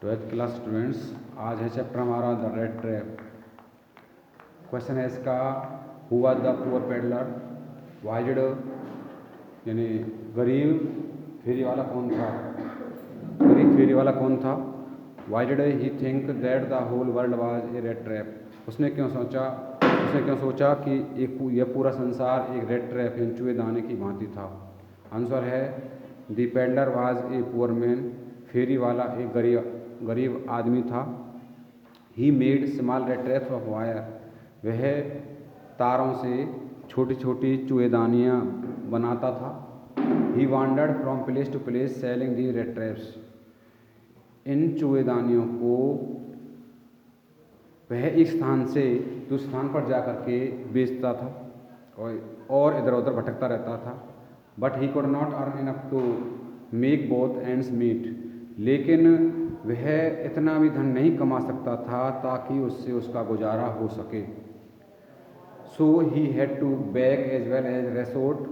Twelfth class students, आज है chapter हमारा द रेड ट्रैप। क्वेश्चन है इसका, who was the poor peddler, why did, यानी गरीब फेरी वाला कौन था, गरीब फेरी वाला कौन था। Why did he think that the whole world was a rat trap, उसने क्यों सोचा कि यह पूरा संसार एक रेड ट्रैप यानी चूहेदाने की भांति था। आंसर है the peddler was a poor man, फेरी वाला एक गरीब आदमी था। He made small rat traps of wire, वह तारों से छोटी छोटी चूहेदानियाँ बनाता था। He wandered from place to place selling the rat traps, इन चूहेदानियों को वह एक स्थान से दूसरे स्थान पर जा कर के बेचता था और इधर उधर भटकता रहता था। But he could not earn enough to make both ends meet, लेकिन वह इतना भी धन नहीं कमा सकता था ताकि उससे उसका गुजारा हो सके। So he had to beg as well as resort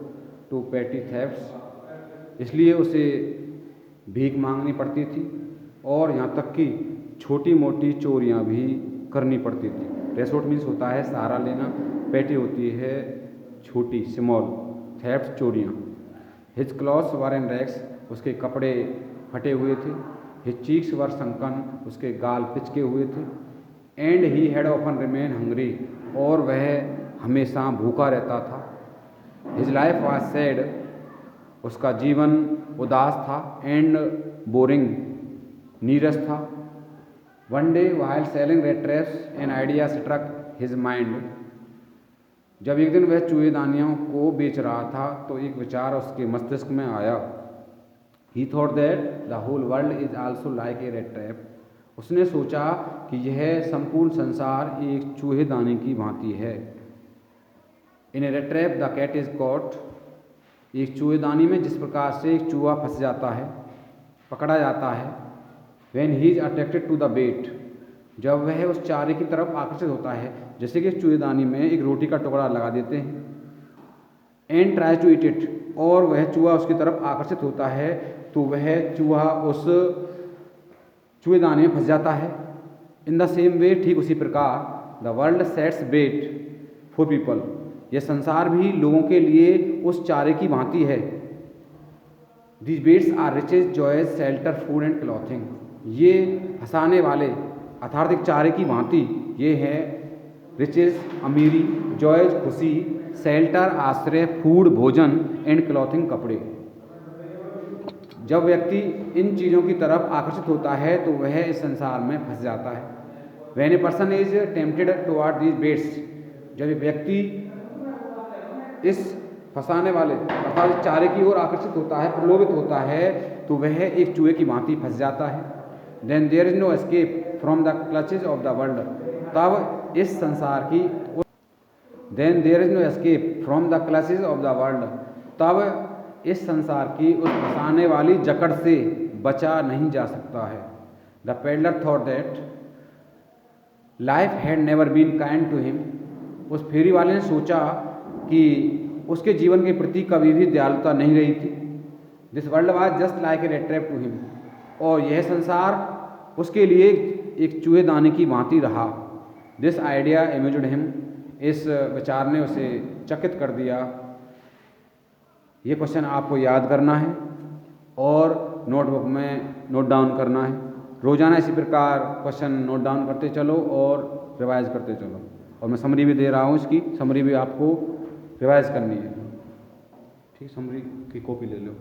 to petty thefts, इसलिए उसे भीख मांगनी पड़ती थी और यहाँ तक कि छोटी मोटी चोरियाँ भी करनी पड़ती थी। रेसोर्ट मीन्स होता है सहारा लेना, पेटी होती है छोटी स्मॉल, थेफ्ट चोरियाँ। His clothes were in rags, उसके कपड़े फटे हुए थे। हिज चीक्स वर संकन, उसके गाल पिचके हुए थे। And he had often remain hungry, और वह हमेशा भूखा रहता था। हिज लाइफ वाज सैड, उसका जीवन उदास था। एंड बोरिंग, नीरस था। One day while selling rat traps an idea struck his mind, जब एक दिन वह चूहेदानियों को बेच रहा था तो एक विचार उसके मस्तिष्क में आया। He thought that the whole world is also like a red trap, उसने सोचा कि यह संपूर्ण संसार एक चूहेदानी की भांति है। In a red trap the cat is caught, एक चूहेदानी में जिस प्रकार से एक चूहा फंस जाता है, पकड़ा जाता है। When he is attracted to the bait, जब वह उस चारे की तरफ आकर्षित होता है, जैसे कि चूहेदानी में एक रोटी का टुकड़ा लगा देते हैं। And try to eat it, और वह चूहा उसकी तरफ आकर्षित होता है तो वह चूहा उस चूहेदानी में फंस जाता है। इन द सेम वे, ठीक उसी प्रकार, the world sets bait for people, यह संसार भी लोगों के लिए उस चारे की भांति है। These baits are riches, joys, shelter, food and clothing, ये फंसाने वाले अर्थात एक चारे की भांति ये है रिचेज अमीरी, जॉयज खुशी, शेल्टर आश्रय, फूड भोजन, एंड क्लॉथिंग कपड़े। जब व्यक्ति इन चीज़ों की तरफ आकर्षित होता है तो वह इस संसार में फंस जाता है। When a person is tempted toward these baits, जब एक व्यक्ति इस फंसाने वाले अर्थात इस चारे की ओर आकर्षित होता है, प्रलोभित होता है, तो वह एक चूहे की भांति फंस जाता है। Then there is no escape from the clutches of the world, तब इस संसार की then there is no escape from the clutches of the world, तब इस संसार की उस फंसाने वाली जकड़ से बचा नहीं जा सकता है। The peddler thought that life had never been kind to him, उस फेरी वाले ने सोचा कि उसके जीवन के प्रति कभी भी दयालुता नहीं रही थी। This world was just like a rat trap to him, और यह संसार उसके लिए एक चूहेदानी की भांति रहा। दिस आइडिया अम्यूज्ड हिम, इस विचार ने उसे चकित कर दिया। ये क्वेश्चन आपको याद करना है और नोटबुक में नोट डाउन करना है। रोजाना इसी प्रकार क्वेश्चन नोट डाउन करते चलो और रिवाइज करते चलो। और मैं समरी भी दे रहा हूँ, इसकी समरी भी आपको रिवाइज करनी है। ठीक, समरी की कॉपी ले लो।